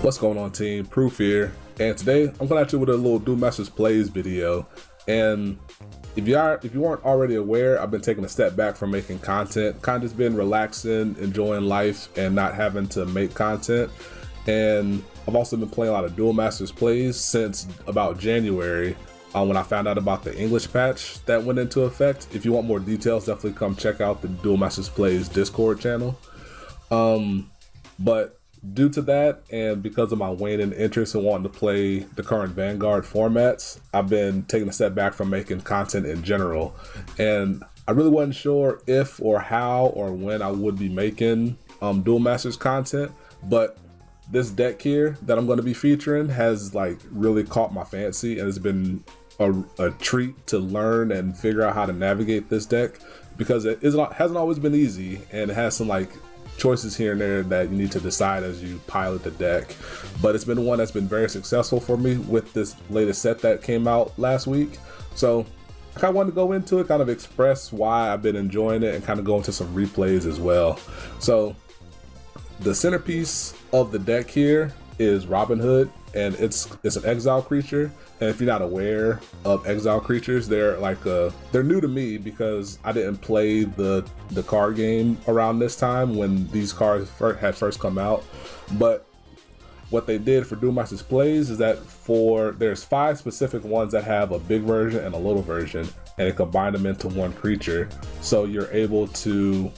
What's going on, team? Proof here, and today I'm coming at you with a little Duel Masters Plays video. And if you weren't already aware, I've been taking a step back from making content, kind of just been relaxing, enjoying life, and not having to make content. And I've also been playing a lot of Duel Masters Plays since about January, when I found out about the English patch that went into effect. If you want more details, definitely come check out the Duel Masters Plays Discord channel. But due to that, and because of my waning interest in wanting to play the current Vanguard formats, I've been taking a step back from making content in general. And I really wasn't sure if or how or when I would be making Duel Masters content, but this deck here that I'm going to be featuring has like really caught my fancy, and it's been a treat to learn and figure out how to navigate this deck, because it hasn't always been easy, and it has some like choices here and there that you need to decide as you pilot the deck. But it's been one that's been very successful for me with this latest set that came out last week. So I kind of wanted to go into it, kind of express why I've been enjoying it, and kind of go into some replays as well. So the centerpiece of the deck here is Robin Hood, and it's an exile creature. And if you're not aware of exile creatures, they're new to me because I didn't play the card game around this time when these cards had first come out. But what they did for Duel Masters Plays is that there's 5 specific ones that have a big version and a little version, and they combine them into one creature. So you're able to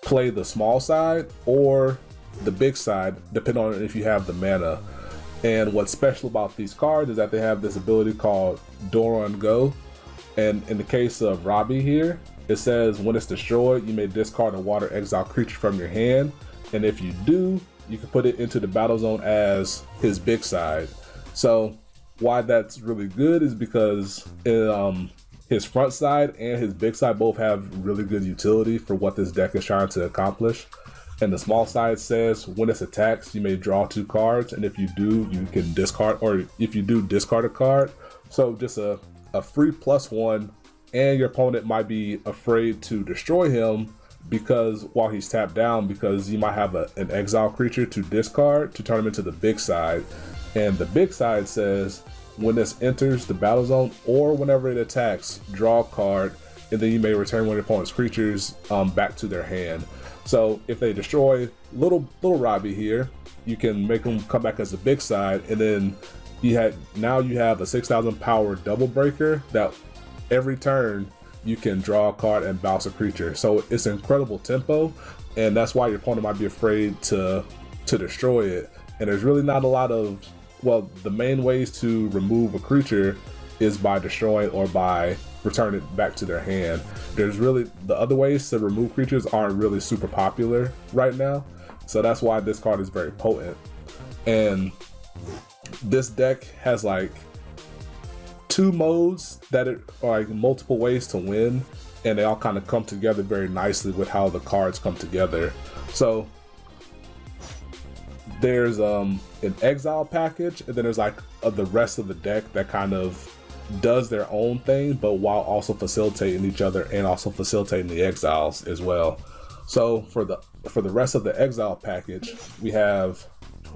play the small side or the big side, depending on if you have the mana. And what's special about these cards is that they have this ability called Door on Go. And in the case of Robbie here, it says when it's destroyed, you may discard a water exile creature from your hand. And if you do, you can put it into the battle zone as his big side. So why that's really good is because his front side and his big side both have really good utility for what this deck is trying to accomplish. And the small side says when it's attacks, you may draw 2 cards, and if you do, you can discard, or if you do, discard a card. So just a free +1, and your opponent might be afraid to destroy him because while he's tapped down, because you might have an exile creature to discard to turn him into the big side. And the big side says when this enters the battle zone or whenever it attacks, draw a card, and then you may return one of your opponent's creatures back to their hand. So if they destroy little Robbie here, you can make them come back as the big side, and then now you have a 6,000 power double breaker that every turn you can draw a card and bounce a creature. So it's incredible tempo, and that's why your opponent might be afraid to destroy it. And there's really not a lot of, well, the main ways to remove a creature is by destroying or by return it back to their hand. There's really, the other ways to remove creatures aren't really super popular right now. So that's why this card is very potent. And this deck has like 2 modes that are like multiple ways to win, and they all kind of come together very nicely with how the cards come together. So there's an exile package, and then there's like the rest of the deck that kind of does their own thing, but while also facilitating each other and also facilitating the exiles as well. So for the rest of the exile package, we have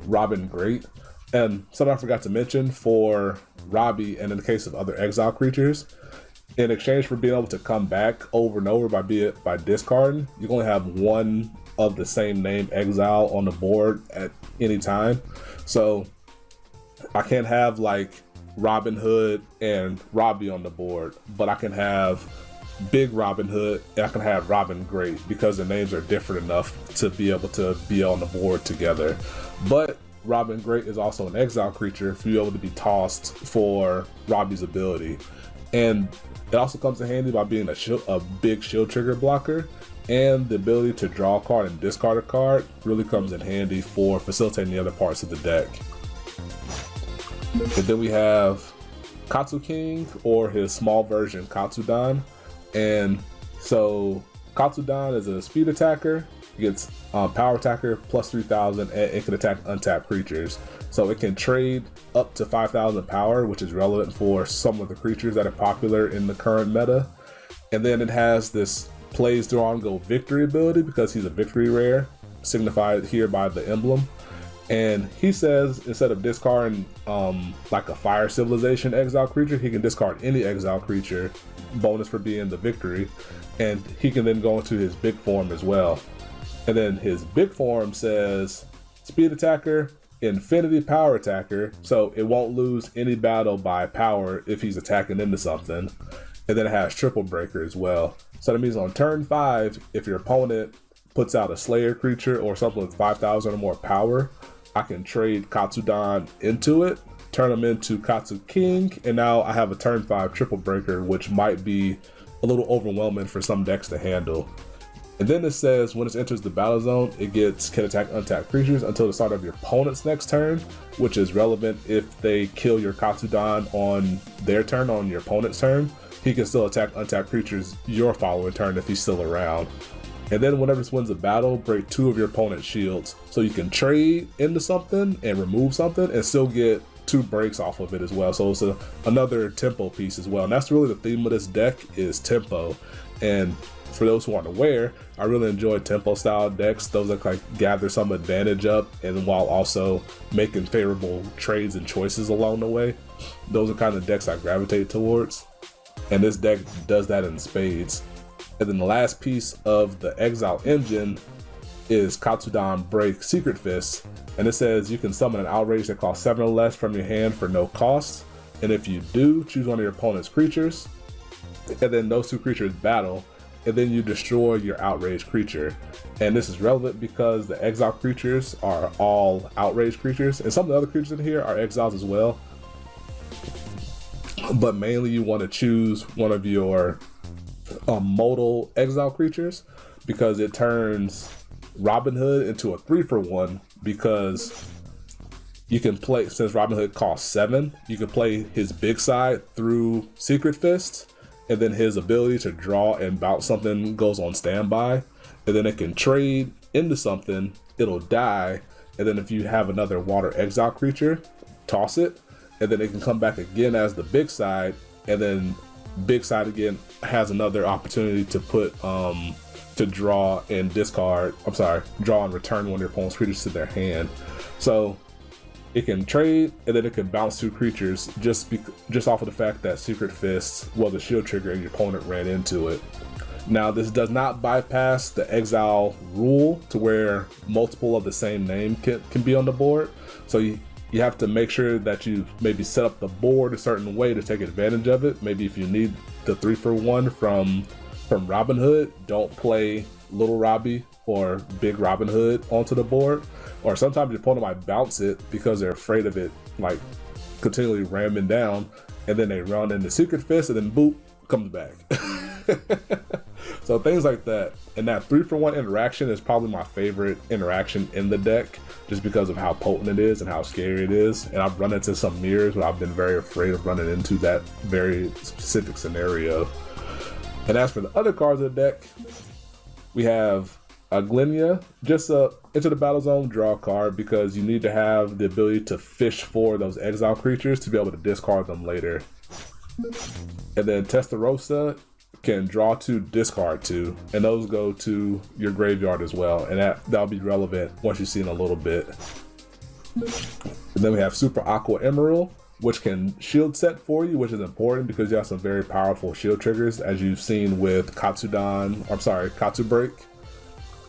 Robin Great. And something I forgot to mention for Robbie, and in the case of other exile creatures, in exchange for being able to come back over and over by discarding, you can only have 1 of the same name exile on the board at any time. So I can't have like Robin Hood and Robbie on the board, but I can have Big Robin Hood and I can have Robin Great, because the names are different enough to be able to be on the board together. But Robin Great is also an exile creature for you able to be tossed for Robbie's ability. And it also comes in handy by being a big shield trigger blocker, and the ability to draw a card and discard a card really comes in handy for facilitating the other parts of the deck. And then we have Katsu King, or his small version Katsudan. And so Katsudan is a speed attacker. It gets power attacker plus 3,000, and it can attack untapped creatures. So it can trade up to 5,000 power, which is relevant for some of the creatures that are popular in the current meta. And then it has this plays Door on Go victory ability, because he's a victory rare, signified here by the emblem. And he says instead of discarding like a fire civilization exile creature, he can discard any exile creature, bonus for being the victory, and he can then go into his big form as well. And then his big form says speed attacker, infinity power attacker, so it won't lose any battle by power if he's attacking into something. And then it has triple breaker as well. So that means on turn 5, if your opponent puts out a Slayer creature or something with 5,000 or more power, I can trade Katsudan into it, turn him into Katsu King, and now I have a turn 5 triple breaker, which might be a little overwhelming for some decks to handle. And then it says when it enters the battle zone, it can attack untapped creatures until the start of your opponent's next turn, which is relevant if they kill your Katsudan on their turn, on your opponent's turn. He can still attack untapped creatures your following turn if he's still around. And then whenever it wins a battle, break 2 of your opponent's shields. So you can trade into something and remove something and still get 2 breaks off of it as well. So it's another tempo piece as well. And that's really the theme of this deck, is tempo. And for those who aren't aware, I really enjoy tempo style decks, those that like gather some advantage up and while also making favorable trades and choices along the way. Those are kind of decks I gravitate towards. And this deck does that in spades. And then the last piece of the Exile engine is Katsudan Break Secret Fist. And it says you can summon an outrage that costs 7 or less from your hand for no cost. And if you do, choose one of your opponent's creatures. And then those 2 creatures battle. And then you destroy your outrage creature. And this is relevant because the exile creatures are all outrage creatures. And some of the other creatures in here are exiles as well. But mainly you want to choose one of your modal exile creatures because it turns Robin Hood into a 3-for-1, because you can play, since Robin Hood costs 7, you can play his big side through Secret Fist, and then his ability to draw and bounce something goes on standby, and then it can trade into something, it'll die, and then if you have another water exile creature, toss it, and then it can come back again as the big side, and then big side again has another opportunity to put to draw and discard, draw and return one of your opponent's creatures to their hand. So it can trade, and then it can bounce 2 creatures just off of the fact that Secret Fist was a shield trigger and your opponent ran into it. Now this does not bypass the exile rule to where multiple of the same name can be on the board. So you have to make sure that you maybe set up the board a certain way to take advantage of it. Maybe if you need the 3-for-1 from Robin Hood, don't play Little Robbie or Big Robin Hood onto the board. Or sometimes your opponent might bounce it because they're afraid of it like continually ramming down, and then they run into Secret Fist and then boop, comes back. So things like that. And that 3-for-1 interaction is probably my favorite interaction in the deck, just because of how potent it is and how scary it is. And I've run into some mirrors where I've been very afraid of running into that very specific scenario. And as for the other cards of the deck, we have Aglinia, just into the battle zone, draw a card, because you need to have the ability to fish for those exile creatures to be able to discard them later. And then Testarossa can draw 2, discard 2, and those go to your graveyard as well, and that'll be relevant once you see in a little bit. And then we have Super Aqua Emerald, which can shield set for you, which is important because you have some very powerful shield triggers, as you've seen with Katsu Break.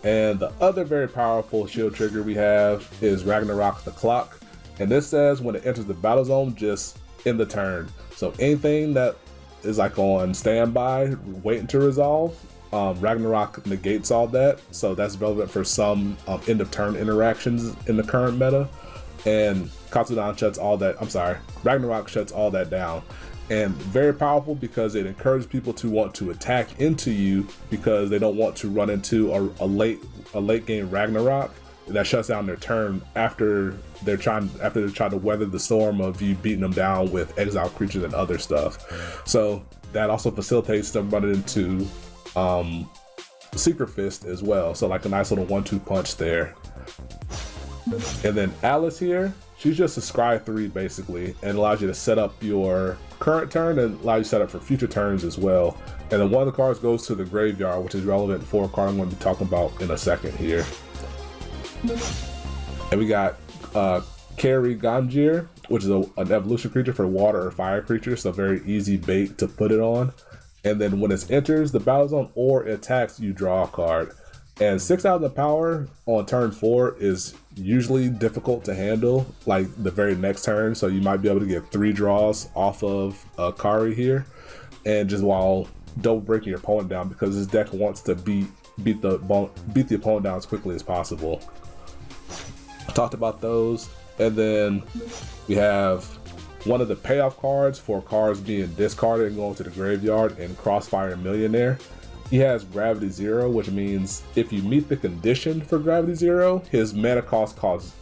And the other very powerful shield trigger we have is Ragnarok the Clock, and this says when it enters the battle zone, just end the turn. So anything that is like on standby, waiting to resolve, Ragnarok negates all that, so that's relevant for some end of turn interactions in the current meta. And Katsudan shuts all that, Ragnarok shuts all that down. And very powerful because it encourages people to want to attack into you because they don't want to run into a late game Ragnarok that shuts down their turn after they're trying to weather the storm of you beating them down with exile creatures and other stuff. So that also facilitates them running into Secret Fist as well. So like a nice little 1-2 punch there. And then Alice here, she's just a scry 3 basically, and allows you to set up your current turn and allows you to set up for future turns as well. And then one of the cards goes to the graveyard, which is relevant for a card I'm going to be talking about in a second here. And we got Carry Ganjir, which is an evolution creature for water or fire creatures, so very easy bait to put it on. And then when it enters the battle zone or attacks, you draw a card. And 6,000 power on turn 4 is usually difficult to handle, like the very next turn. So you might be able to get 3 draws off of Kari here, and just while double breaking your opponent down, because this deck wants to beat the opponent down as quickly as possible. I talked about those. And then we have one of the payoff cards for cards being discarded and going to the graveyard in Crossfire Millionaire. He has Gravity 0, which means if you meet the condition for Gravity 0, his mana cost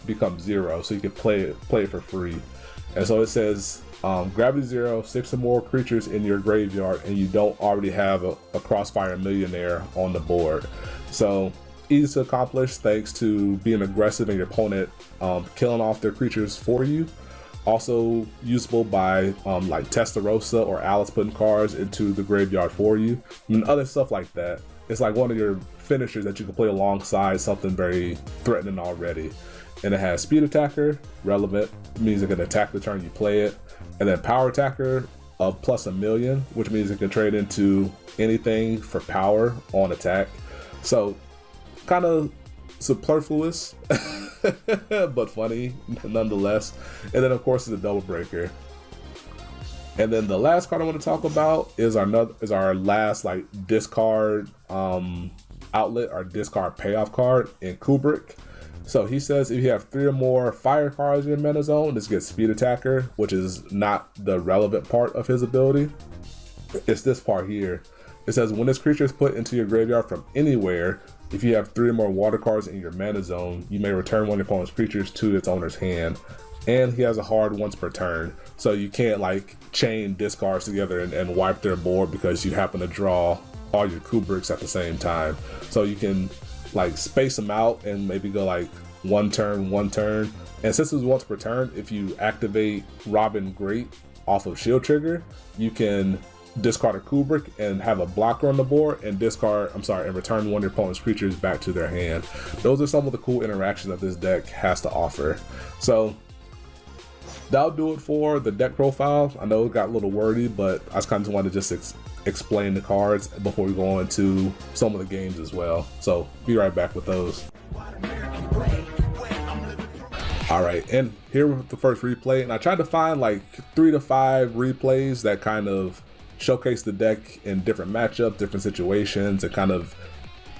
becomes 0, so you can play it for free. And so it says Gravity 0, 6 or more creatures in your graveyard, and you don't already have a Crossfire Millionaire on the board. So easy to accomplish thanks to being aggressive and your opponent killing off their creatures for you. Also usable by like Testarossa or Alice putting cards into the graveyard for you, and other stuff like that. It's like one of your finishers that you can play alongside something very threatening already. And it has Speed Attacker, relevant, means it can attack the turn you play it. And then Power Attacker of +1,000,000, which means it can trade into anything for power on attack. So kind of superfluous, but funny nonetheless. And then of course is a double breaker. And then the last card I want to talk about is our last like discard outlet, our discard payoff card in Kubrick. So he says if you have 3 or more fire cards in your mana zone, this gets Speed Attacker, which is not the relevant part of his ability. It's this part here. It says when this creature is put into your graveyard from anywhere, if you have 3 or more water cards in your mana zone, you may return one of your opponent's creatures to its owner's hand. And he has a hard once per turn, so you can't like chain discards together and wipe their board because you happen to draw all your Kubricks at the same time. So you can like space them out and maybe go like one turn. And since it's once per turn, if you activate Robin Great off of Shield Trigger, you can discard a Kubrick and have a blocker on the board and return one of your opponent's creatures back to their hand. Those are some of the cool interactions that this deck has to offer. So that'll do it for the deck profile. I know it got a little wordy, but I just kind of wanted to just explain the cards before we go into some of the games as well. So be right back with those. All right, and here with the first replay, and I tried to find like 3 to 5 replays that kind of showcase the deck in different matchups, different situations, and kind of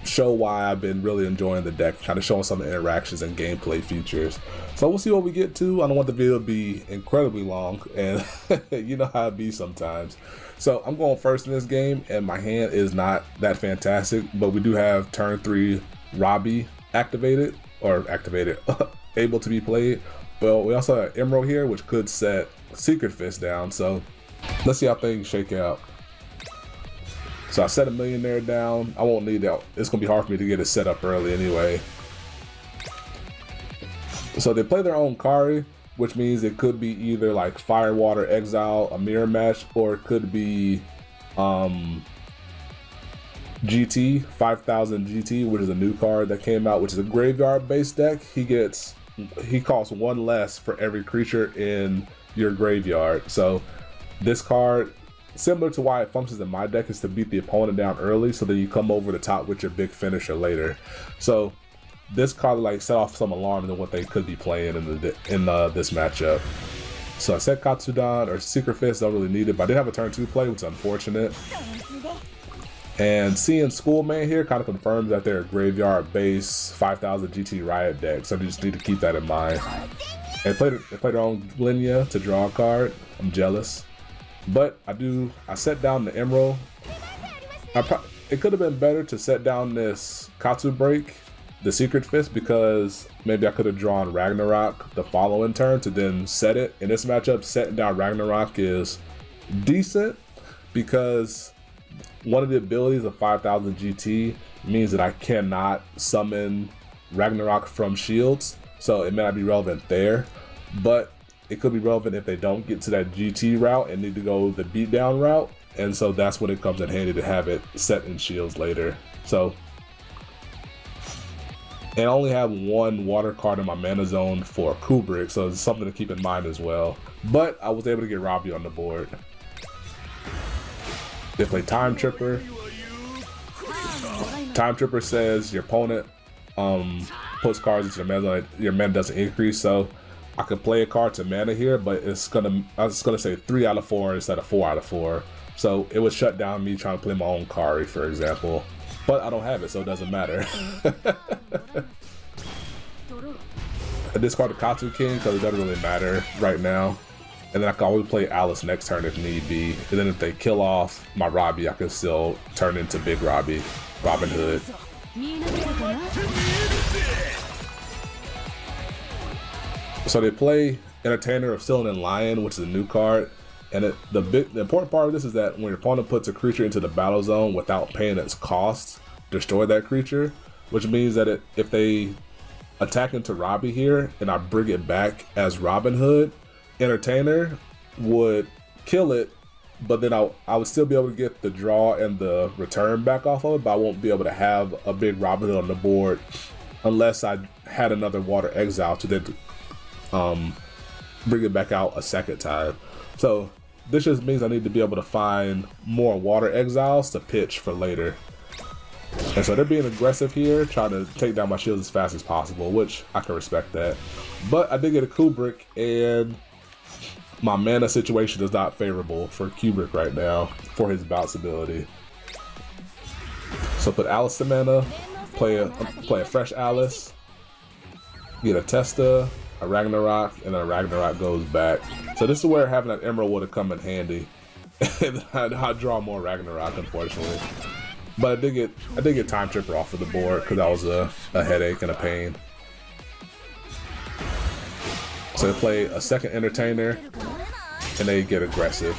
show why I've been really enjoying the deck, kind of showing some of the interactions and gameplay features. So we'll see what we get to. I don't want the video to be incredibly long, and you know how it be sometimes. So I'm going first in this game, and my hand is not that fantastic, but we do have turn 3 Robbie activated, able to be played. But we also have Emerald here, which could set Secret Fist down. So let's see how things shake out. So I set a Millionaire down. I won't need that. It's gonna be hard for me to get it set up early anyway. So they play their own Kari, which means it could be either like Fire, Water, Exile, a mirror match, or it could be GT, 5,000 GT, which is a new card that came out, which is a graveyard based deck. He costs 1 less for every creature in your graveyard. So this card, similar to why it functions in my deck, is to beat the opponent down early so that you come over the top with your big finisher later. So this card like set off some alarm in what they could be playing in this matchup. So I set Katsudan or Secret Fist, don't really need it, but I did have a turn 2 play, which is unfortunate. And seeing Schoolman here kind of confirms that they're a graveyard base 5,000 GT Riot deck, so you just need to keep that in mind. And they played their own Linya to draw a card. I'm jealous. But I set down the Emerald. It could have been better to set down this Katsu Break, the Secret Fist, because maybe I could have drawn Ragnarok the following turn to then set it. In this matchup, setting down Ragnarok is decent because one of the abilities of 5,000 GT means that I cannot summon Ragnarok from shields, so it may not be relevant there, but it could be relevant if they don't get to that GT route and need to go the beatdown route, and so that's when it comes in handy to have it set in shields later. So And I only have one water card in my mana zone for Kubrick, so it's something to keep in mind as well. But I was able to get Robbie on the board. They play Time Tripper. Time Tripper says your opponent puts cards into your mana zone, your mana doesn't increase, so I could play a card to mana here, but I was gonna say 3 out of 4 instead of 4 out of 4. So it would shut down me trying to play my own Kari, for example. But I don't have it, so it doesn't matter. I discard the Kachua King because it doesn't really matter right now. And then I can always play Alice next turn if need be. And then if they kill off my Robbie, I can still turn into Big Robbie, Robin Hood. So they play Entertainer of Stealing and Lion, which is a new card. And the important part of this is that when your opponent puts a creature into the battle zone without paying its cost, destroy that creature, which means that if they attack into Robbie here and I bring it back as Robin Hood, Entertainer would kill it, but then I would still be able to get the draw and the return back off of it, but I won't be able to have a big Robin Hood on the board unless I had another Water Exile to then bring it back out a second time. So this just means I need to be able to find more Water Exiles to pitch for later. And so they're being aggressive here, trying to take down my shields as fast as possible, which I can respect that. But I did get a Kubrick, and my mana situation is not favorable for Kubrick right now for his bounce ability. So put Alice to mana, play a fresh Alice, get a Testa, a Ragnarok, and then a Ragnarok goes back. So this is where having an Emerald would have come in handy. And I draw more Ragnarok, unfortunately. But I did get Time Tripper off of the board because that was a headache and a pain. So they play a second Entertainer, and they get aggressive.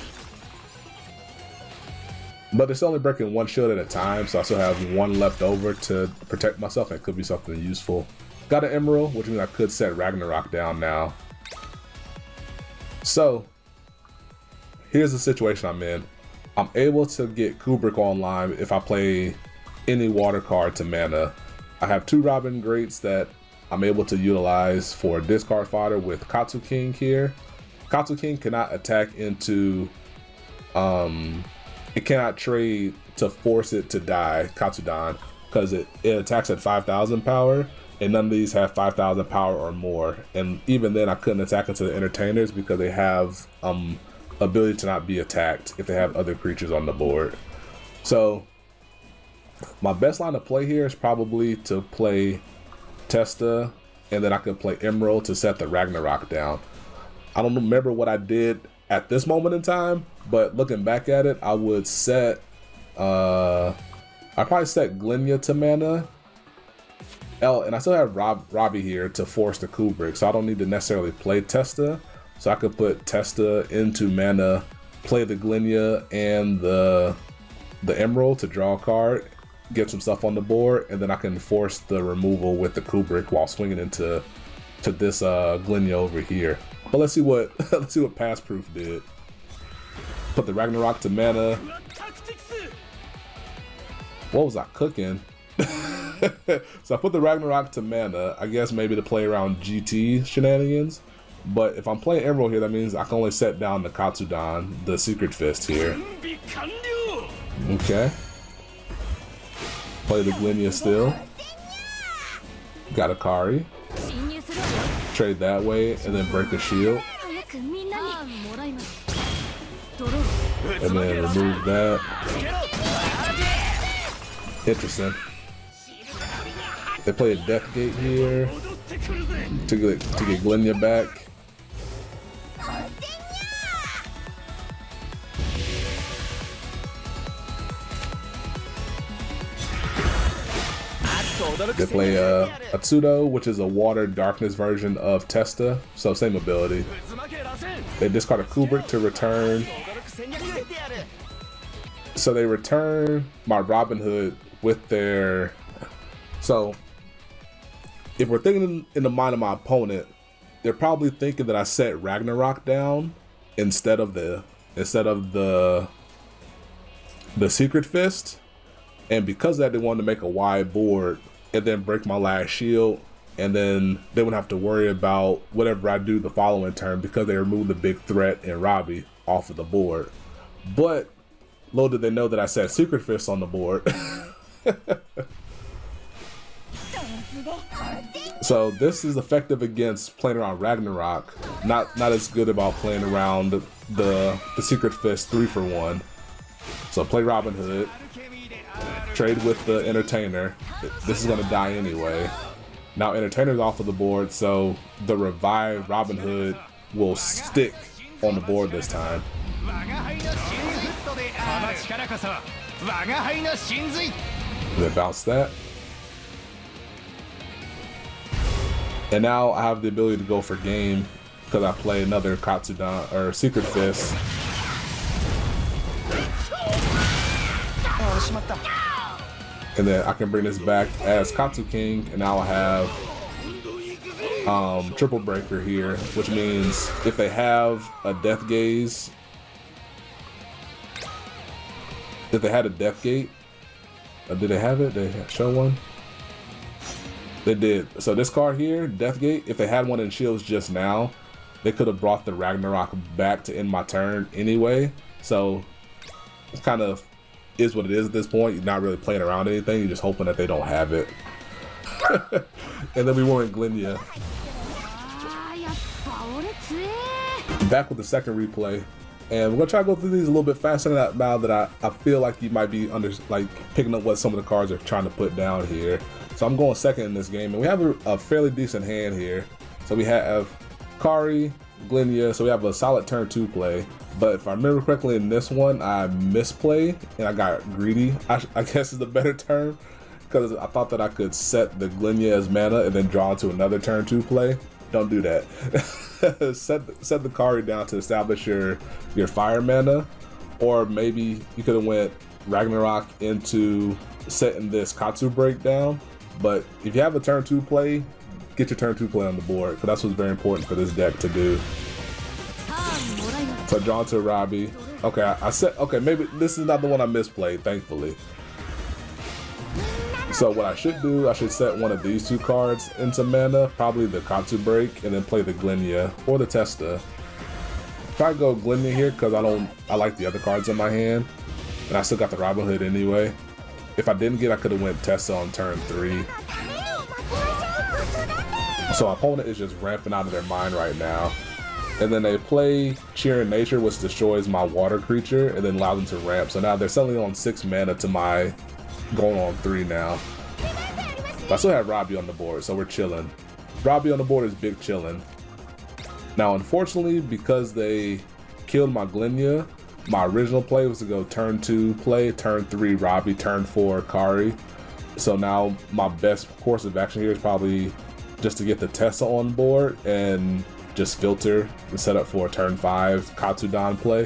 But it's only breaking one shield at a time, so I still have one left over to protect myself, and it could be something useful. Got an Emerald, which means I could set Ragnarok down now. So here's the situation I'm in. I'm able to get Kubrick online if I play any water card to mana. I have 2 Robin Greats that I'm able to utilize for discard fodder with Kachua King here. Kachua King cannot attack into, it cannot trade to force it to die, Katsudan, because it attacks at 5,000 power, and none of these have 5,000 power or more. And even then I couldn't attack into the Entertainers because they have ability to not be attacked if they have other creatures on the board. So my best line of play here is probably to play Testa, and then I could play Emerald to set the Ragnarok down. I don't remember what I did at this moment in time, but looking back at it, I would set I probably set Glenya to mana. And I still have Robbie here to force the Kubrick, so I don't need to necessarily play Testa. So I could put Testa into mana, play the Glenya and the Emerald to draw a card, get some stuff on the board, and then I can force the removal with the Kubrick while swinging into this Glenya over here. But let's see what Pass Proof did. Put the Ragnarok to mana. What was I cooking? So I put the Ragnarok to mana, I guess maybe to play around GT shenanigans. But if I'm playing Emerald here, that means I can only set down the Katsudan, the Secret Fist here. Okay. Play the Glenya still. Got a Kari. Trade that way, and then break a shield. And then remove that. Interesting. They play a Death Gate here to get Glenya back. They play Atsudo, which is a water darkness version of Testa, so same ability. They discard a Kubrick to return. So they return my Robin Hood with their... So if we're thinking in the mind of my opponent, they're probably thinking that I set Ragnarok down instead of the Secret Fist. And because of that, they wanted to make a wide board and then break my last shield, and then they wouldn't have to worry about whatever I do the following turn because they removed the big threat and Robbie off of the board. But little did they know that I set Secret Fist on the board. So this is effective against playing around Ragnarok. Not as good about playing around the Secret Fist 3-for-1. So play Robin Hood, trade with the Entertainer. This is gonna die anyway. Now Entertainer's off of the board, so the revived Robin Hood will stick on the board this time. Then bounce that. And now I have the ability to go for game because I play another Katsudan or Secret Fist. And then I can bring this back as Katsu King, and now I have Triple Breaker here, which means if they have a Death Gaze, if they had a Death Gate, did they have it? Did they show one? They did. So this card here, Death Gate, if they had one in Shields just now, they could have brought the Ragnarok back to end my turn anyway. So it kind of is what it is at this point. You're not really playing around anything. You're just hoping that they don't have it. And then we went Glenia. Back with the second replay. And we're gonna try to go through these a little bit faster now that I feel like you might be picking up what some of the cards are trying to put down here. So I'm going second in this game, and we have a fairly decent hand here. So we have Kari, Glenia, so we have a solid turn 2 play. But if I remember correctly in this one, I misplayed and I got greedy, I guess is the better term, because I thought that I could set the Glenia as mana and then draw into another turn 2 play. Don't do that. set the Kari down to establish your fire mana, or maybe you could have went Ragnarok into setting this Katsu breakdown. But if you have a turn 2 play, get your turn 2 play on the board, because that's what's very important for this deck to do. So draw to Robbie. Okay, okay, maybe this is not the one I misplayed, thankfully. So what I should do, I should set one of these 2 cards into mana, probably the Katsu break, and then play the Glenia or the Testa. Probably go Glenia here because I like the other cards in my hand, and I still got the Robin Hood anyway. If I didn't get, I could have went Testa on turn 3. So our opponent is just ramping out of their mind right now. And then they play Cheering Nature, which destroys my water creature and then allows them to ramp. So now they're suddenly on 6 mana to my going on 3 now. But I still have Robbie on the board, so we're chilling. Robbie on the board is big chilling. Now unfortunately, because they killed my Glenia, my original play was to go turn 2 play, turn 3 Robbie, turn 4 Kari. So now my best course of action here is probably just to get the Tessa on board and just filter and set up for a turn 5 Katsudan play.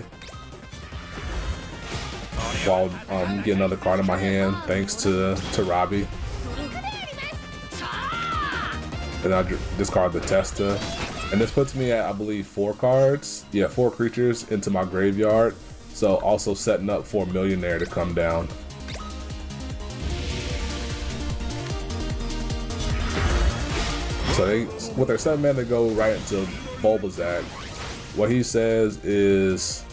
While get another card in my hand thanks to Robbie. And I discard the Testa. And this puts me at, I believe, 4 cards. Yeah, 4 creatures into my graveyard. So also setting up for Millionaire to come down. So with their 7 mana, they go right into Bulbasaur. What he says is,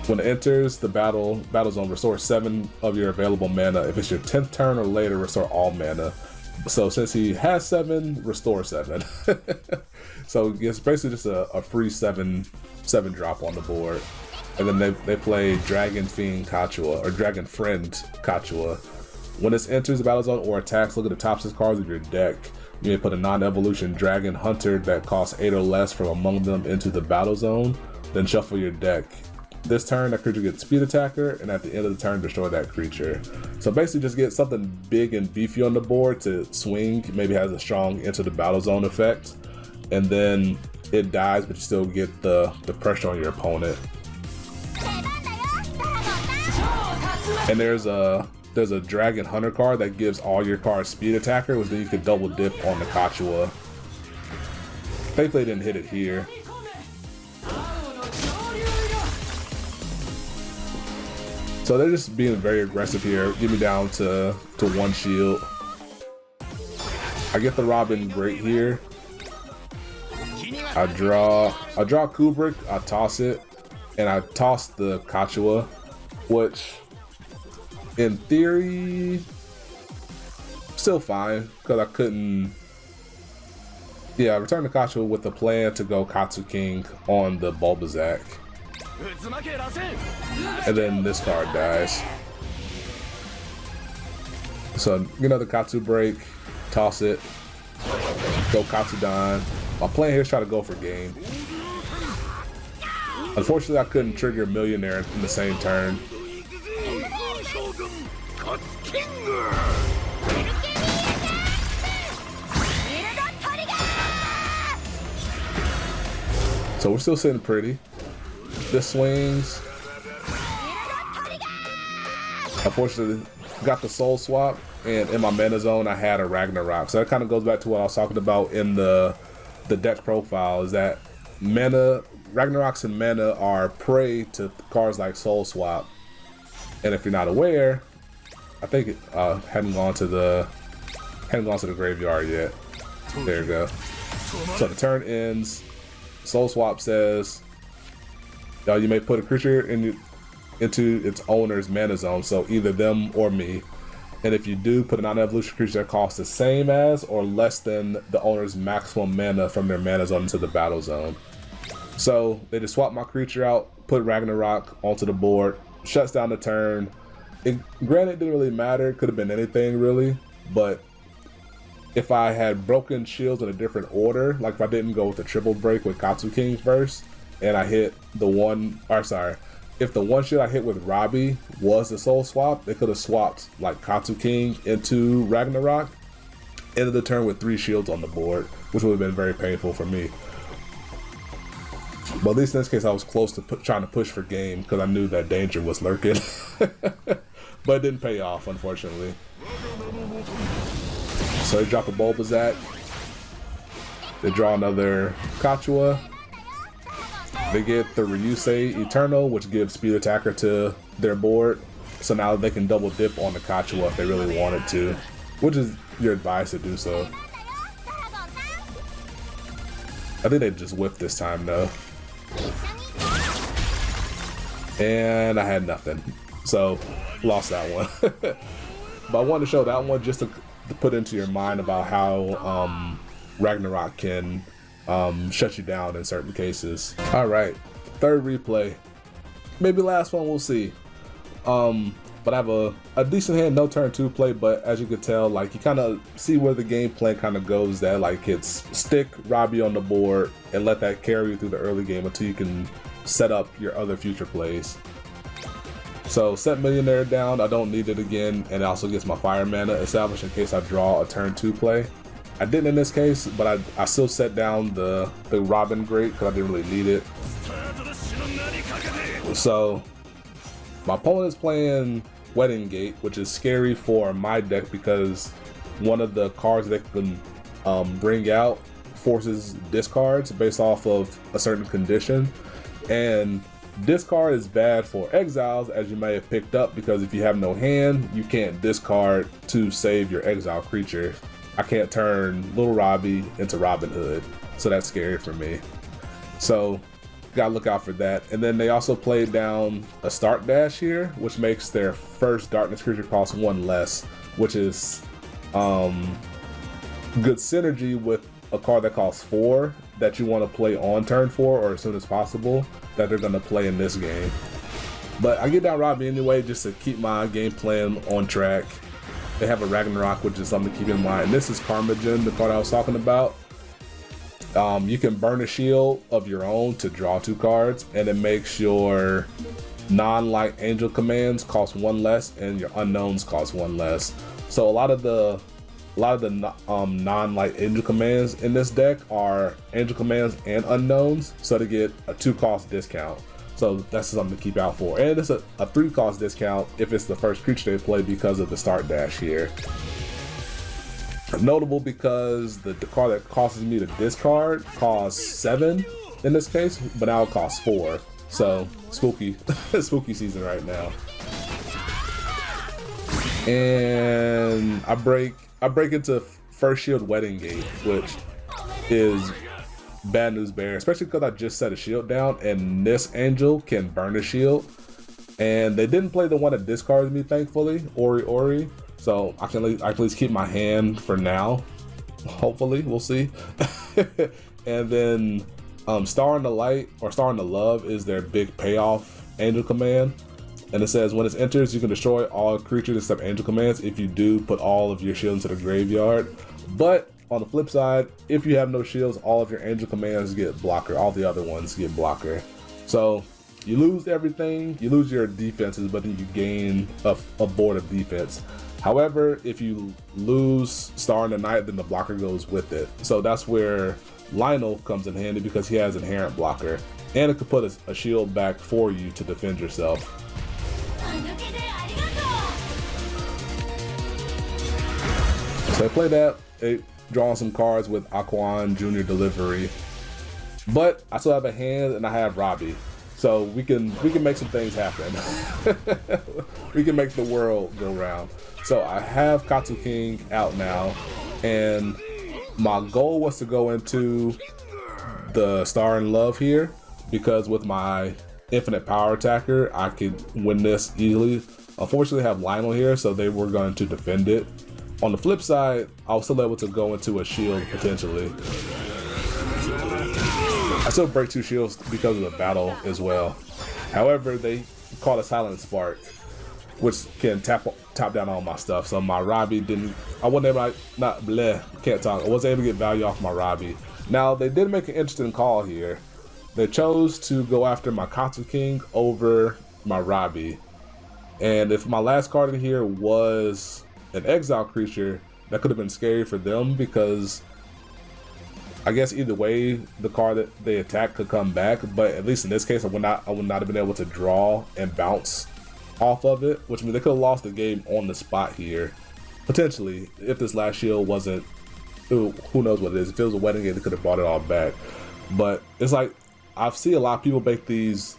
when it enters the battle zone, restore 7 of your available mana. If it's your 10th turn or later, restore all mana. So since he has 7, restore 7. So it's basically just a free 7 drop on the board. And then they play Dragonfriend Kachua, or Dragonfriend Kachua. When this enters the battle zone or attacks, look at the top 6 cards of your deck. You may put a non-evolution Dragon Hunter that costs 8 or less from among them into the battle zone, then shuffle your deck. This turn, that creature gets Speed Attacker, and at the end of the turn, destroy that creature. So basically just get something big and beefy on the board to swing, maybe has a strong Into the Battle Zone effect, and then it dies, but you still get the pressure on your opponent. And there's a Dragon Hunter card that gives all your cards Speed Attacker, which then you could double dip on the Kachua. Thankfully didn't hit it here. So they're just being very aggressive here. Get me down to 1 shield. I get the Robin Great here. I draw Kubrick, I toss it, and I toss the Kachua, which in theory still fine because I couldn't. Yeah, I returned the Kachua with the plan to go Katsu King on the Bulbasac. And then this card dies. So, you know, the Katsu break, toss it, go Katsudan. My plan here is try to go for game. Unfortunately, I couldn't trigger Millionaire in the same turn. So we're still sitting pretty. This swings. Unfortunately, got the soul swap, and in my mana zone I had a Ragnarok. So that kind of goes back to what I was talking about in the deck profile, is that mana, Ragnaroks and mana are prey to cards like soul swap. And if you're not aware, I think it hadn't gone to the graveyard yet. There you go. So the turn ends. Soul swap says you may put a creature into its owner's mana zone, so either them or me. And if you do, put a non-evolution creature that costs the same as or less than the owner's maximum mana from their mana zone into the battle zone. So they just swap my creature out, put Ragnarok onto the board, shuts down the turn. Granted, it didn't really matter, could have been anything really, but if I had broken shields in a different order, like if I didn't go with the triple break with Katsu King first, and I hit the one, or sorry, if the one shield I hit with Robbie was the soul swap, they could have swapped like Katsu King into Ragnarok, ended the turn with 3 shields on the board, which would have been very painful for me. But at least in this case, I was close to trying to push for game because I knew that danger was lurking. But it didn't pay off, unfortunately. So they drop a Bulbasac. They draw another Kachua. They get the Ryusei Eternal, which gives speed attacker to their board. So now they can double dip on the Kachua if they really wanted to, which is your advice to do so. I think they just whiffed this time though. And I had nothing. So lost that one. But I wanted to show that one just to put into your mind about how Ragnarok can shut you down in certain cases. Alright, third replay. Maybe last one, we'll see. But I have a decent hand, no turn 2 play, but as you can tell, like you kind of see where the game plan kind of goes, that like it's stick Robbie on the board and let that carry you through the early game until you can set up your other future plays. So set Millionaire down, I don't need it again, and it also gets my fire mana established in case I draw a turn 2 play. I didn't in this case, but I still set down the Robin Great because I didn't really need it. So my opponent is playing Wedding Gate, which is scary for my deck because one of the cards they can bring out forces discards based off of a certain condition. And discard is bad for Exiles, as you may have picked up, because if you have no hand, you can't discard to save your exile creature. I can't turn Little Robbie into Robin Hood, so that's scary for me. So gotta look out for that. And then they also played down a start dash here, which makes their first darkness creature cost 1 less, which is good synergy with a card that costs 4 that you want to play on turn 4 or as soon as possible that they're going to play in this game. But I get down Robbie anyway just to keep my game plan on track. They have a Ragnarok, which is something to keep in mind. And this is Karmagen, the card I was talking about. You can burn a shield of your own to draw 2 cards, and it makes your non-light angel commands cost 1 less and your unknowns cost 1 less. So a lot of the non-light angel commands in this deck are angel commands and unknowns, so they get a 2-cost discount. So that's something to keep out for. And it's a 3-cost discount if it's the first creature they play because of the start dash here. Notable because the card that causes me to discard costs 7 in this case, but now it costs 4. So spooky, spooky season right now. And I break into first shield Wedding Gate, which is bad news bear, especially because I just set a shield down and this angel can burn the shield. And they didn't play the one that discards me, thankfully, Ori. So I can at least keep my hand for now. Hopefully, we'll see. And then Star in the Light or Star in the Love is their big payoff angel command. And it says when it enters, you can destroy all creatures except angel commands. If you do, put all of your shields into the graveyard. But on the flip side, if you have no shields, all of your angel commands get blocker. All the other ones get blocker. So you lose everything. You lose your defenses, but then you gain a board of defense. However, if you lose Star in the Night, then the blocker goes with it. So that's where Lionel comes in handy because he has inherent blocker. And it could put a shield back for you to defend yourself. So I play that, drawing some cards with Aquan Junior Delivery. But I still have a hand and I have Robbie. So we can make some things happen. We can make the world go round. So I have Katsu King out now, and my goal was to go into the Star in Love here, because with my infinite power attacker, I could win this easily. Unfortunately, I have Lionel here, so they were going to defend it. On the flip side, I was still able to go into a shield potentially. I still break 2 shields because of the battle as well. However, they caught a Silent Spark, which can tap down all my stuff. So my Robbie I wasn't able to get value off my Robbie. Now they did make an interesting call here. They chose to go after my Katsu King over my Robbie. And if my last card in here was an exile creature, that could have been scary for them, because I guess either way the card that they attack could come back. But at least in this case, I would not have been able to draw and bounce off of it, which means they could have lost the game on the spot here, potentially, if this last shield wasn't, who knows what it is. If it was a Wedding Gate, they could have brought it all back. But it's like, I've seen a lot of people make these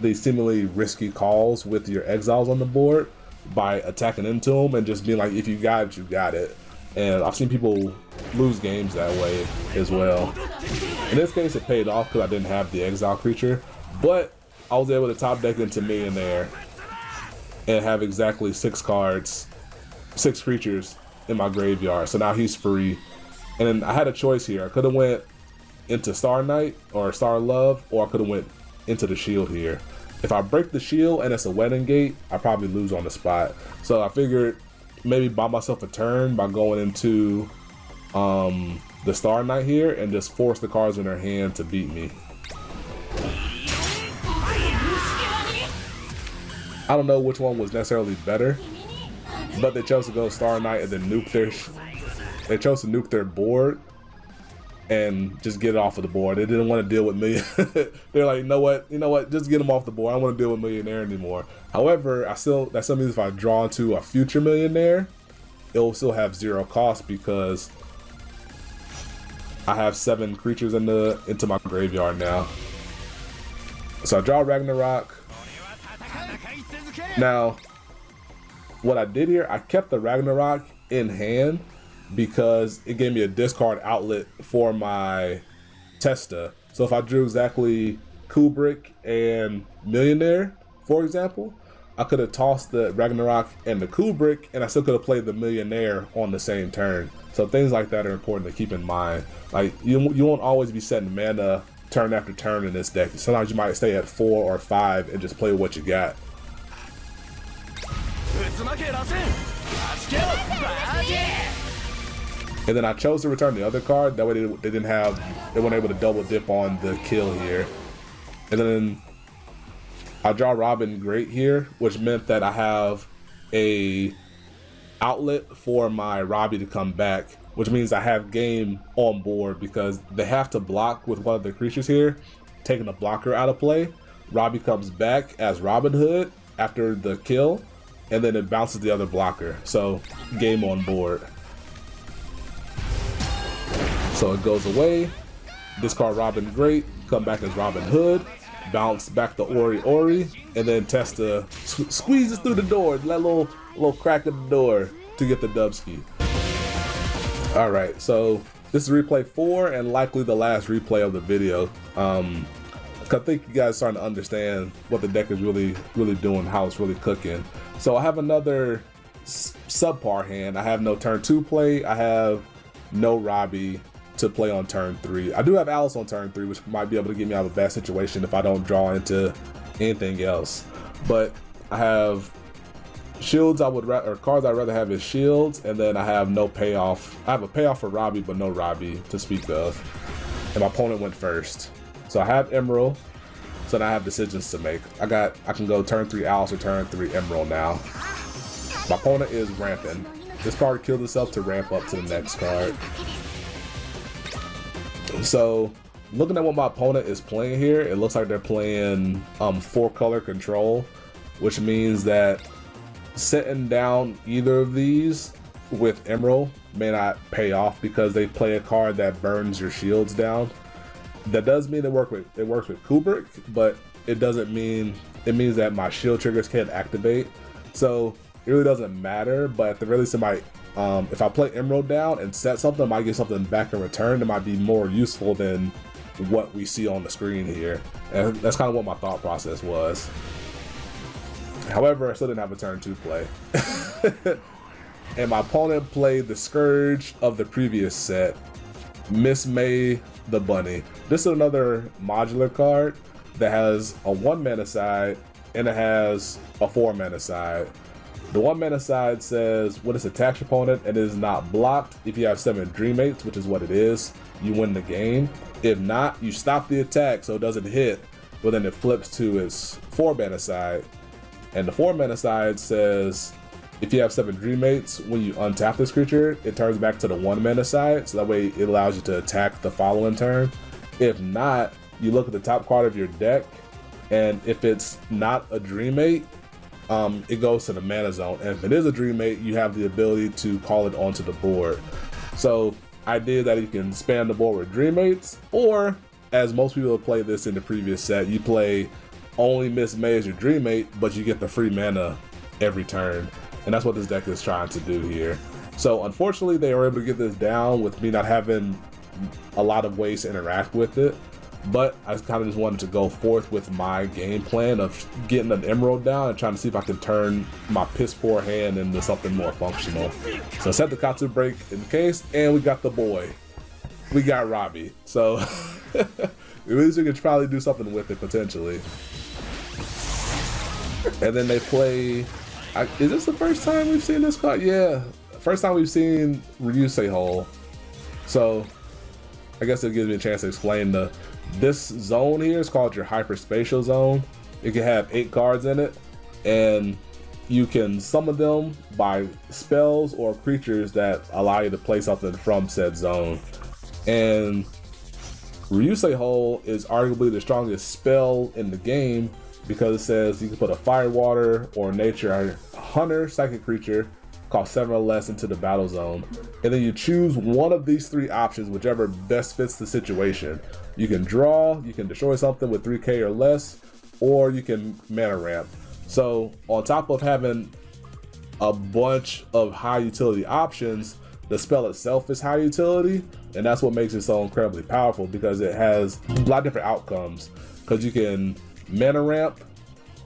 seemingly risky calls with your exiles on the board by attacking into them and just being like, if you got it, you got it. And I've seen people lose games that way as well. In this case, it paid off because I didn't have the exile creature, but I was able to top deck into Millionaire and have exactly 6 cards, 6 creatures in my graveyard. So now he's free. And then I had a choice here. I could have went into Star Knight or Star Love, or I could have went into the shield here. If I break the shield and it's a Wedding Gate, I probably lose on the spot. So I figured maybe buy myself a turn by going into the Star Knight here and just force the cards in their hand to beat me. I don't know which one was necessarily better, but they chose to go Star Knight and then they chose to nuke their board and just get it off of the board. They didn't want to deal with me. They're like, you know what, just get them off the board. I don't want to deal with Millionaire anymore. However, that still means if I draw into a future Millionaire, it will still have 0 cost because I have 7 creatures into my graveyard now. So I draw Ragnarok. Now, what I did here, I kept the Ragnarok in hand because it gave me a discard outlet for my Testa. So if I drew exactly Kubrick and Millionaire, for example, I could have tossed the Ragnarok and the Kubrick, and I still could have played the Millionaire on the same turn. So things like that are important to keep in mind. Like, you won't always be setting mana turn after turn in this deck. Sometimes you might stay at 4 or 5 and just play what you got. And then I chose to return the other card. That way they weren't able to double dip on the kill here. And then I draw Robin Great here, which meant that I have a outlet for my Robbie to come back, which means I have game on board because they have to block with one of the creatures here, taking a blocker out of play. Robbie comes back as Robin Hood after the kill, and then it bounces the other blocker. So game on board. So it goes away, discard Robin Great, come back as Robin Hood, bounce back the Ori, and then Testa squeezes through the door. That little little crack in the door to get the dubski. All right, so this is replay 4 and likely the last replay of the video. I think you guys starting to understand what the deck is really doing, how it's really cooking. So I have another subpar hand. I have no turn 2 play. I have no Robbie to play on turn 3. I do have Alice on turn 3, which might be able to get me out of a bad situation if I don't draw into anything else. But I have shields or cards I'd rather have is shields, and then I have no payoff. I have a payoff for Robbie, but no Robbie to speak of. And my opponent went first. So I have Emerald, so now I have decisions to make. I can go turn 3 Alice or turn 3 Emerald now. My opponent is ramping. This card killed itself to ramp up to the next card. So looking at what my opponent is playing here, it looks like they're playing 4-color control, which means that setting down either of these with Emerald may not pay off because they play a card that burns your shields down. That does mean it works with Kubrick, but it doesn't mean, it means that my shield triggers can't activate. So it really doesn't matter, but at the very least it might, if I play Emerald down and set something, I might get something back in return that might be more useful than what we see on the screen here. And that's kind of what my thought process was. However, I still didn't have a turn 2 play. And my opponent played the Scourge of the previous set, Miss May the Bunny. This is another modular card that has a 1-mana side and it has a 4-mana side. The 1-mana side says when it attacks your opponent and is not blocked, if you have 7 Dreammates, which is what it is, you win the game. If not, you stop the attack so it doesn't hit, but then it flips to its 4-mana side. And the 4-mana side says if you have 7 Dreammates, when you untap this creature, it turns back to the 1-mana side, so that way it allows you to attack the following turn. If not, you look at the top card of your deck, and if it's not a Dreammate, it goes to the mana zone. And if it is a Dreammate, you have the ability to call it onto the board. So idea that you can spam the board with Dreammates, or as most people have played this in the previous set, you play only Miss May as your Dreammate, but you get the free mana every turn. And that's what this deck is trying to do here. So unfortunately, they were able to get this down with me not having a lot of ways to interact with it. But I kind of just wanted to go forth with my game plan of getting an Emerald down and trying to see if I can turn my piss poor hand into something more functional. So I set the Kachua break in the case, and we got the boy. We got Robbie. So at least we could probably do something with it potentially. And then they play. Is this the first time we've seen this card? Yeah, first time we've seen Ryusei Hole. So I guess it gives me a chance to explain this zone here is called your hyperspatial zone. It can have 8 cards in it, and you can summon them by spells or creatures that allow you to play something from said zone. And Ryusei Hole is arguably the strongest spell in the game, because it says you can put a fire, water, or nature hunter psychic creature cost 7 or less into the battle zone, and then you choose one of these 3 options, whichever best fits the situation. You can draw, you can destroy something with 3k or less, or you can mana ramp. So on top of having a bunch of high utility options, the spell itself is high utility, and that's what makes it so incredibly powerful, because it has a lot of different outcomes. Because you can mana ramp,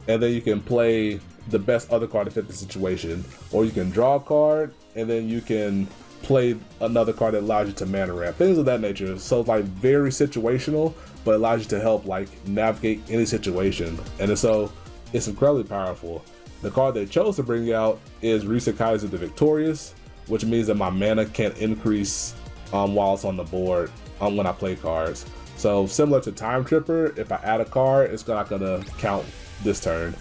and then you can play the best other card to fit the situation, or you can draw a card and then you can play another card that allows you to mana ramp, things of that nature. So it's like very situational, but allows you to help like navigate any situation, and so it's incredibly powerful. The card they chose to bring out is Kaiser the Victorious, which means that my mana can't increase while it's on the board when I play cards. So similar to Time Tripper, if I add a card, it's not gonna count this turn.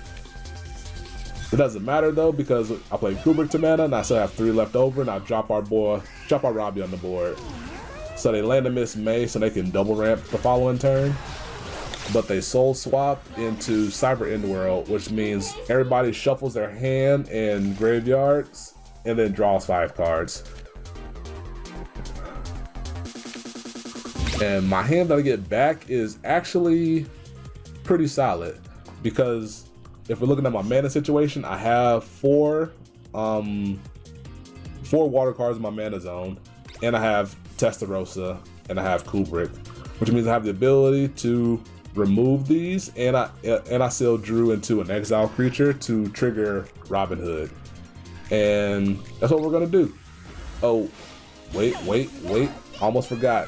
It doesn't matter though, because I play Kubrick to mana and I still have 3 left over, and I drop our Robbie on the board. So they land a Miss May so they can double ramp the following turn. But they soul swap into Cyber Endworld, which means everybody shuffles their hand in graveyards and then draws 5 cards. And my hand that I get back is actually pretty solid, because if we're looking at my mana situation, I have 4 4 water cards in my mana zone, and I have Testarossa, and I have Kubrick, which means I have the ability to remove these, and I still drew into an exile creature to trigger Robin Hood, and that's what we're gonna do. Oh, wait, almost forgot.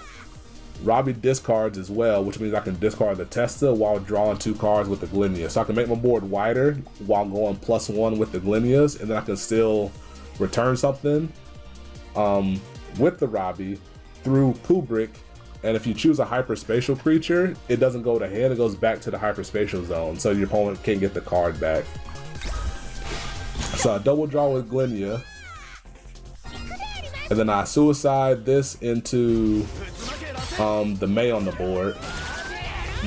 Robbie discards as well, which means I can discard the Testa while drawing 2 cards with the Glenia. So I can make my board wider while going +1 with the Glenias, and then I can still return something with the Robbie through Kubrick. And if you choose a hyperspatial creature, it doesn't go to hand, it goes back to the hyperspatial zone, so your opponent can't get the card back. So I double draw with Glenia, and then I suicide this into the May on the board,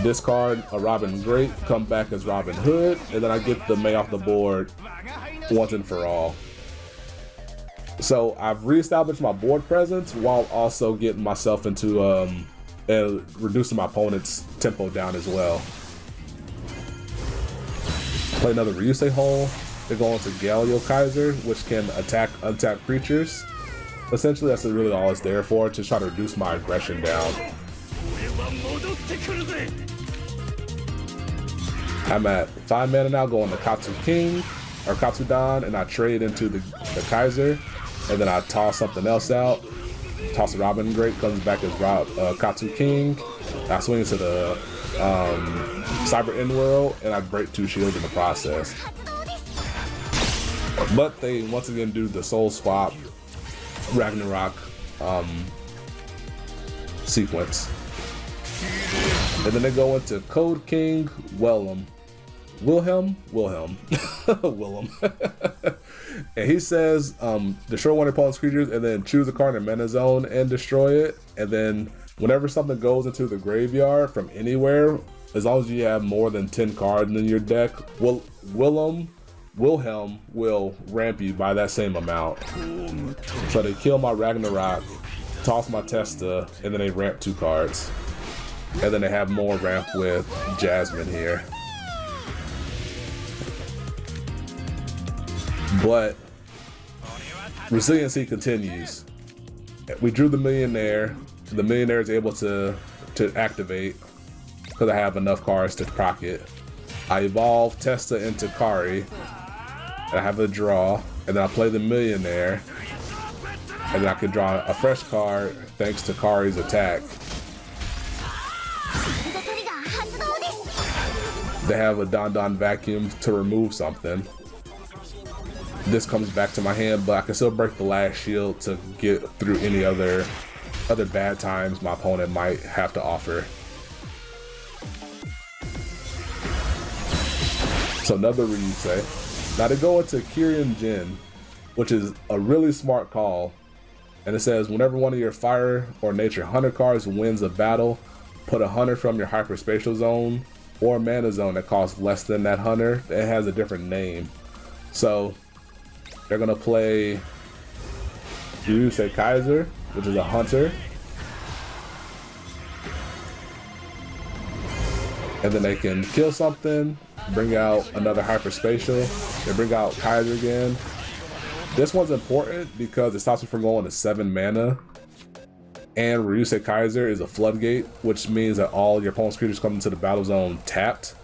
discard a Robin Great, come back as Robin Hood, and then I get the May off the board once and for all. So I've reestablished my board presence while also getting myself into and reducing my opponent's tempo down as well. Play another Ryusei Hole. They go into Galio Kaiser, which can attack untapped creatures. Essentially, that's really all it's there for, to try to reduce my aggression down. I'm at 5 mana now, going to Katsu King, or Katsudan, and I trade into the Kaiser, and then I toss something else out. Toss a Robin Great, comes back as Katsu King. I swing into the Cyber End World, and I break 2 shields in the process. But they once again do the Soul Swap Ragnarok sequence, and then they go into Code King Wilhelm, and he says destroy one of your opponent's creatures, and then choose a card in your mana zone and destroy it. And then whenever something goes into the graveyard from anywhere, as long as you have more than 10 cards in your deck, Wilhelm will ramp you by that same amount. So they kill my Ragnarok, toss my Testa, and then they ramp 2 cards. And then they have more ramp with Jasmine here. But resiliency continues. We drew the Millionaire. The Millionaire is able to activate because I have enough cards to proc it. I evolve Testa into Kari. I have a draw, and then I play the Millionaire, and then I can draw a fresh card thanks to Kari's attack. They have a Don Vacuum to remove something. This comes back to my hand, but I can still break the last shield to get through any other bad times my opponent might have to offer. So another Ryusei. Now they go into Kyrian Jin, which is a really smart call, and it says whenever one of your fire or nature hunter cards wins a battle, put a hunter from your hyperspatial zone or mana zone that costs less than that hunter. It has a different name. So they're gonna play Ryusei Kaiser, which is a hunter, and then they can kill something, bring out another hyperspatial, they bring out Kaiser again. This one's important because it stops me from going to 7 mana, and Ryusei Kaiser is a floodgate, which means that all your opponent's creatures come into the battle zone tapped,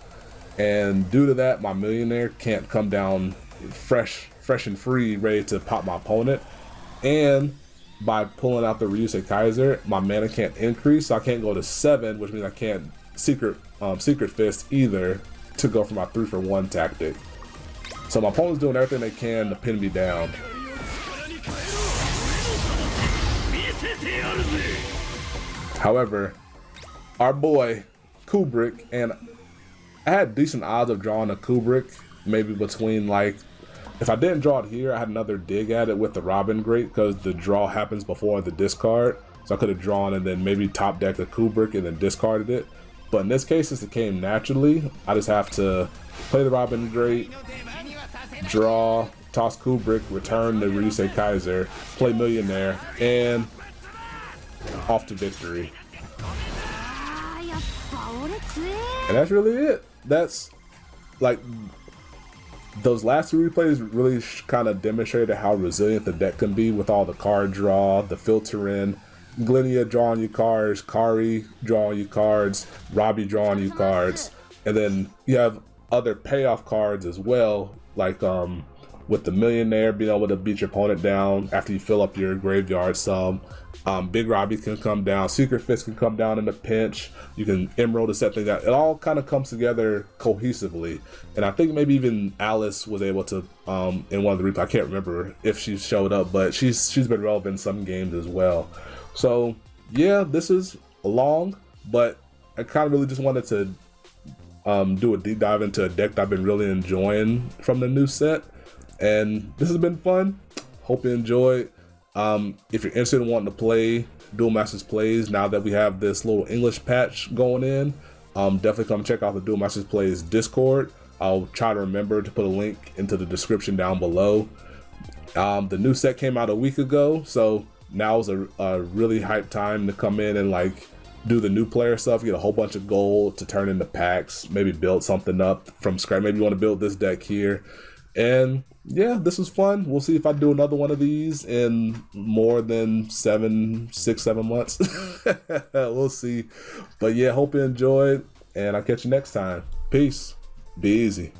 and due to that, my Millionaire can't come down fresh and free, ready to pop my opponent. And by pulling out the Ryusei Kaiser, my mana can't increase, so I can't go to 7, which means I can't Secret Fist either to go for my 3-for-1 tactic. So my opponent's doing everything they can to pin me down. However, our boy Kubrick, and I had decent odds of drawing a Kubrick, maybe between, like, if I didn't draw it here, I had another dig at it with the Robin Great because the draw happens before the discard. So I could have drawn and then maybe top decked the Kubrick and then discarded it. But in this case, since it came naturally, I just have to play the Robin Great, draw, toss Kubrick, return the Ryusei Kaiser, play Millionaire, and off to victory. And that's really it. That's like those last two replays really kind of demonstrated how resilient the deck can be with all the card draw, the filter in, Glenia drawing you cards, Kari drawing you cards, Robbie drawing you cards, and then you have other payoff cards as well, like with the Millionaire being able to beat your opponent down after you fill up your graveyard some. Big Robbie can come down, Secret Fist can come down in a pinch, you can Emerald to set things out. It all kind of comes together cohesively. And I think maybe even Alice was able to, in one of the replays, I can't remember if she showed up, but she's been relevant in some games as well. So yeah, this is long, but I kind of really just wanted to do a deep dive into a deck that I've been really enjoying from the new set. And this has been fun. Hope you enjoyed. If you're interested in wanting to play Duel Masters Plays now that we have this little English patch going in, definitely come check out the Duel Masters Plays Discord. I'll try to remember to put a link into the description down below. The new set came out a week ago, so now is a really hype time to come in and like do the new player stuff, get a whole bunch of gold to turn into packs, maybe build something up from scratch. Maybe you want to build this deck here. And yeah, this was fun. We'll see if I do another one of these in more than 7 months. We'll see. But yeah, hope you enjoyed, and I'll catch you next time. Peace. Be easy.